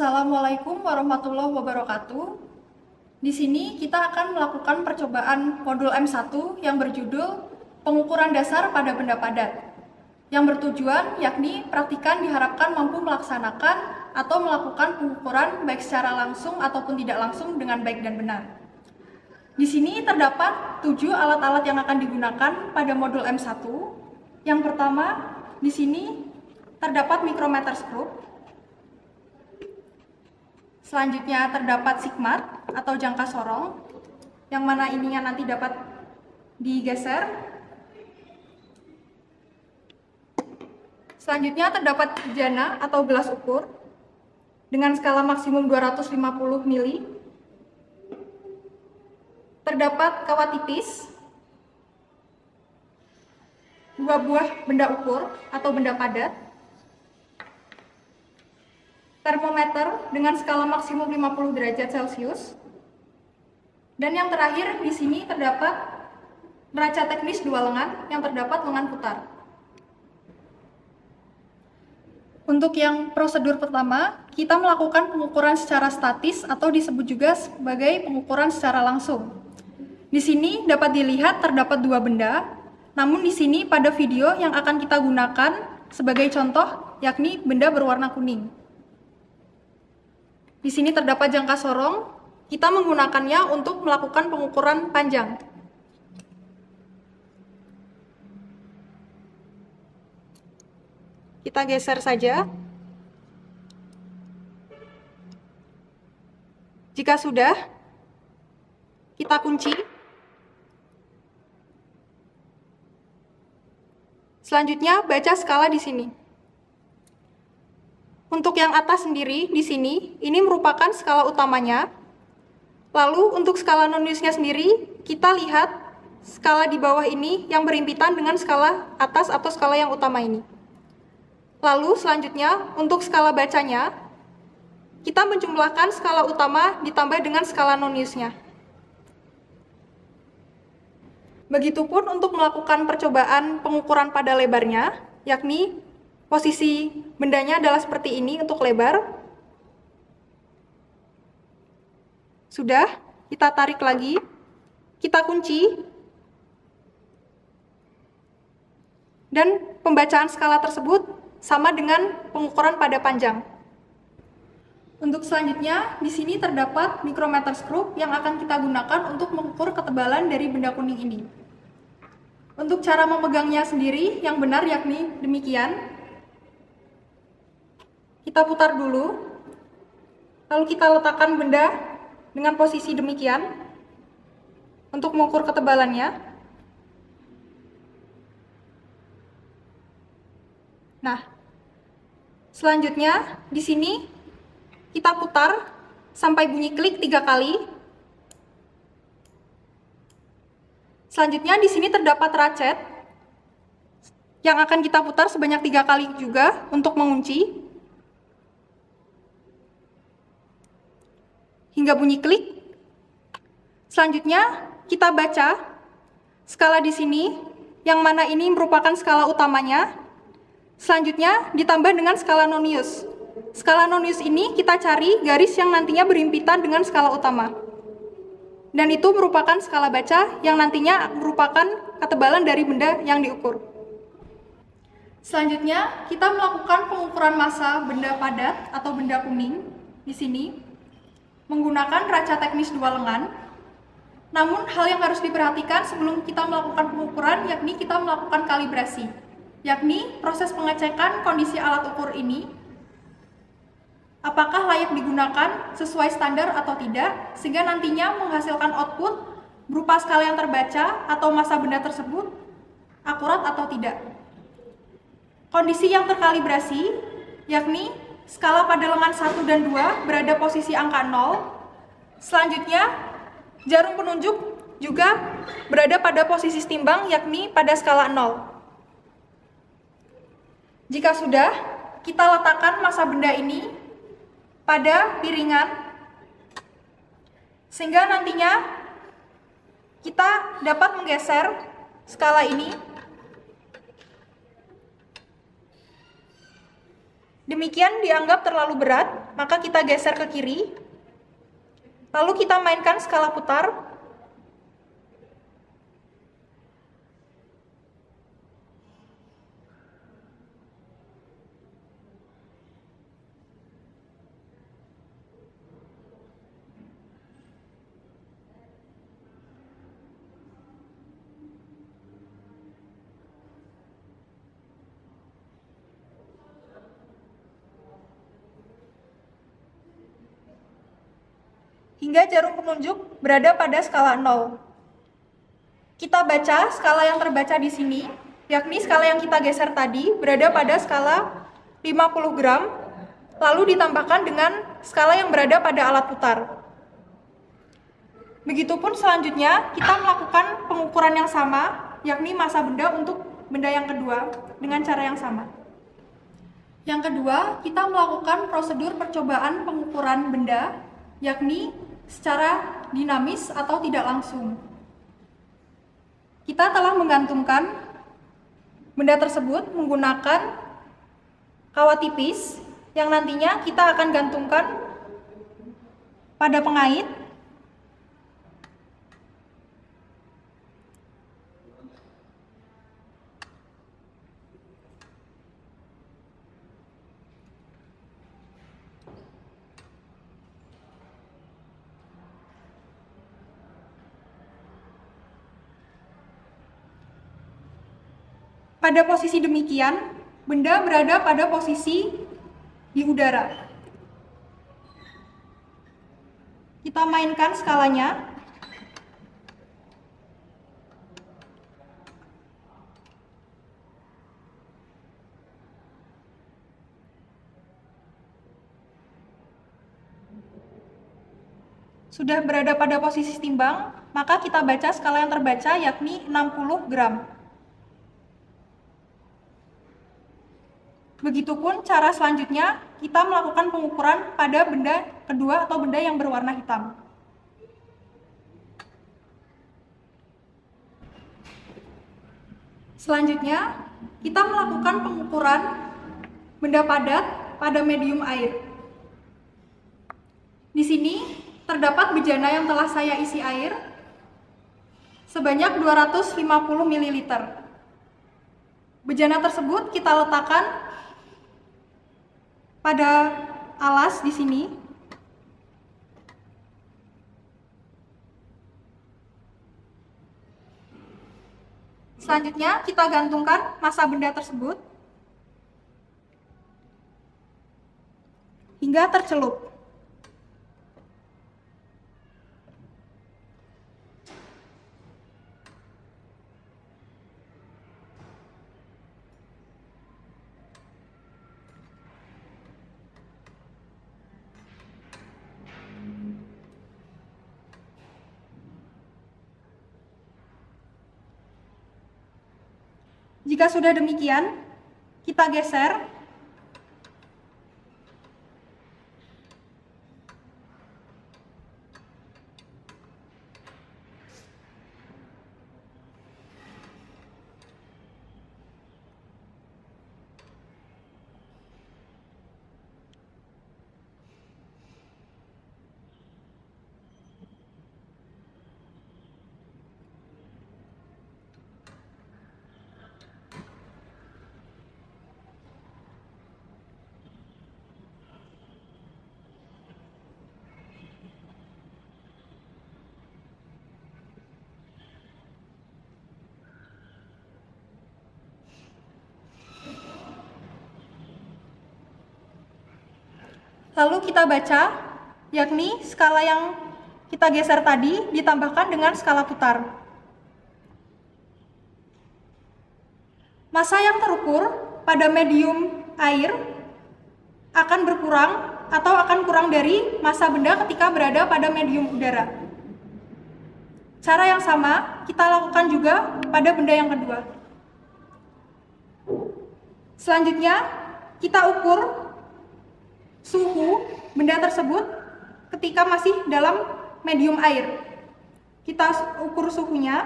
Assalamualaikum warahmatullahi wabarakatuh. Di sini kita akan melakukan percobaan modul M1 yang berjudul Pengukuran Dasar pada Benda Padat, yang bertujuan yakni praktikan diharapkan mampu melaksanakan atau melakukan pengukuran baik secara langsung ataupun tidak langsung dengan baik dan benar. Di sini terdapat 7 alat-alat yang akan digunakan pada modul M1. Yang pertama, di sini terdapat micrometer skrup. Selanjutnya terdapat sigmat atau jangka sorong, yang mana ininya nanti dapat digeser. Selanjutnya terdapat jana atau gelas ukur dengan skala maksimum 250 mili. Terdapat kawat tipis, 2 buah benda ukur atau benda padat, termometer dengan skala maksimum 50 derajat Celcius, dan yang terakhir di sini terdapat neraca teknis 2 lengan yang terdapat lengan putar. Untuk yang prosedur pertama, kita melakukan pengukuran secara statis atau disebut juga sebagai pengukuran secara langsung. Di sini dapat dilihat terdapat 2 benda, namun di sini pada video yang akan kita gunakan sebagai contoh yakni benda berwarna kuning. Di sini terdapat jangka sorong, kita menggunakannya untuk melakukan pengukuran panjang. Kita geser saja. Jika sudah, kita kunci. Selanjutnya, baca skala di sini. Untuk yang atas sendiri, di sini, ini merupakan skala utamanya. Lalu, untuk skala non-newsnya sendiri, kita lihat skala di bawah ini yang berhimpitan dengan skala atas atau skala yang utama ini. Lalu, selanjutnya, untuk skala bacanya, kita menjumlahkan skala utama ditambah dengan skala non-newsnya. Begitupun untuk melakukan percobaan pengukuran pada lebarnya, yakni posisi bendanya adalah seperti ini untuk lebar. Sudah, kita tarik lagi, kita kunci, dan pembacaan skala tersebut sama dengan pengukuran pada panjang. Untuk selanjutnya, di sini terdapat micrometer skrup yang akan kita gunakan untuk mengukur ketebalan dari benda kuning ini. Untuk cara memegangnya sendiri yang benar yakni demikian. Kita putar dulu, lalu kita letakkan benda dengan posisi demikian untuk mengukur ketebalannya. Nah, selanjutnya di sini kita putar sampai bunyi klik 3 kali. Selanjutnya di sini terdapat ratchet yang akan kita putar sebanyak 3 kali juga untuk mengunci. Hingga bunyi klik. Selanjutnya kita baca skala di sini, yang mana ini merupakan skala utamanya. Selanjutnya ditambah dengan skala non-use. Skala non-use ini kita cari garis yang nantinya berhimpitan dengan skala utama. Dan itu merupakan skala baca yang nantinya merupakan ketebalan dari benda yang diukur. Selanjutnya kita melakukan pengukuran massa benda padat atau benda kuning di sini menggunakan neraca teknis 2 lengan. Namun hal yang harus diperhatikan sebelum kita melakukan pengukuran yakni kita melakukan kalibrasi, yakni proses pengecekan kondisi alat ukur ini apakah layak digunakan sesuai standar atau tidak, sehingga nantinya menghasilkan output berupa skala yang terbaca atau massa benda tersebut akurat atau tidak. Kondisi yang terkalibrasi yakni skala pada lengan 1 dan 2 berada posisi angka 0. Selanjutnya, jarum penunjuk juga berada pada posisi timbang yakni pada skala 0. Jika sudah, kita letakkan massa benda ini pada piringan, sehingga nantinya kita dapat menggeser skala ini Demikian dianggap terlalu berat, maka kita geser ke kiri. Lalu kita mainkan skala putar. Hingga jarum penunjuk berada pada skala 0. Kita baca skala yang terbaca di sini, yakni skala yang kita geser tadi berada pada skala 50 gram, lalu ditambahkan dengan skala yang berada pada alat putar. Begitupun selanjutnya, kita melakukan pengukuran yang sama, yakni massa benda untuk benda yang kedua, dengan cara yang sama. Yang kedua, kita melakukan prosedur percobaan pengukuran benda, yakni secara dinamis atau tidak langsung. Kita telah menggantungkan benda tersebut menggunakan kawat tipis yang nantinya kita akan gantungkan pada pengait. Pada posisi demikian, benda berada pada posisi di udara. Kita mainkan skalanya. Sudah berada pada posisi timbang, maka kita baca skala yang terbaca yakni 60 gram. Begitupun cara selanjutnya, kita melakukan pengukuran pada benda kedua atau benda yang berwarna hitam. Selanjutnya, kita melakukan pengukuran benda padat pada medium air. Di sini terdapat bejana yang telah saya isi air sebanyak 250 ml. Bejana tersebut kita letakkan pada alas di sini. Selanjutnya kita gantungkan massa benda tersebut hingga tercelup. Jika sudah demikian, kita geser. Lalu kita baca, yakni skala yang kita geser tadi ditambahkan dengan skala putar. Massa yang terukur pada medium air akan berkurang atau akan kurang dari massa benda ketika berada pada medium udara. Cara yang sama kita lakukan juga pada benda yang kedua. Selanjutnya, kita ukur suhu benda tersebut ketika masih dalam medium air. Kita ukur suhunya.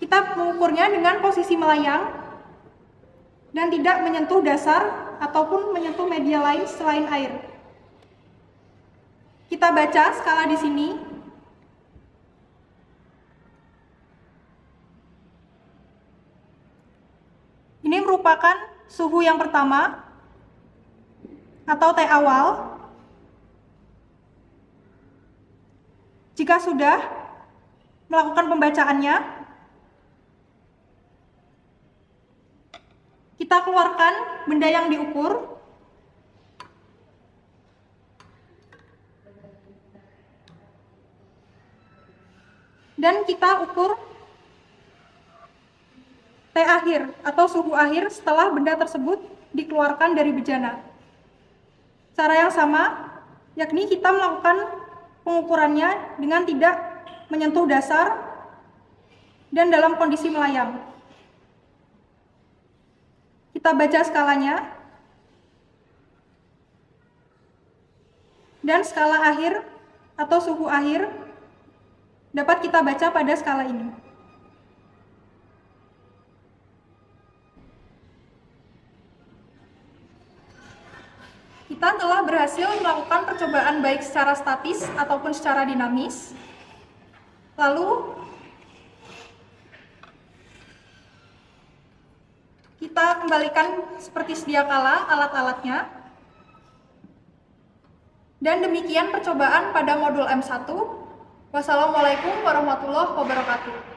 Kita mengukurnya dengan posisi melayang. dan tidak menyentuh dasar ataupun menyentuh media lain selain air. Kita baca skala di sini. Ini merupakan suhu yang pertama atau T awal. Jika sudah melakukan pembacaannya, kita keluarkan benda yang diukur. Dan kita ukur T akhir atau suhu akhir setelah benda tersebut dikeluarkan dari bejana. Cara yang sama, yakni kita melakukan pengukurannya dengan tidak menyentuh dasar dan dalam kondisi melayang. Kita baca skalanya, dan skala akhir atau suhu akhir dapat kita baca pada skala ini. Kita telah berhasil melakukan percobaan baik secara statis ataupun secara dinamis. Lalu, kita kembalikan seperti sedia kala alat-alatnya. Dan demikian percobaan pada modul M1. Wassalamualaikum warahmatullahi wabarakatuh.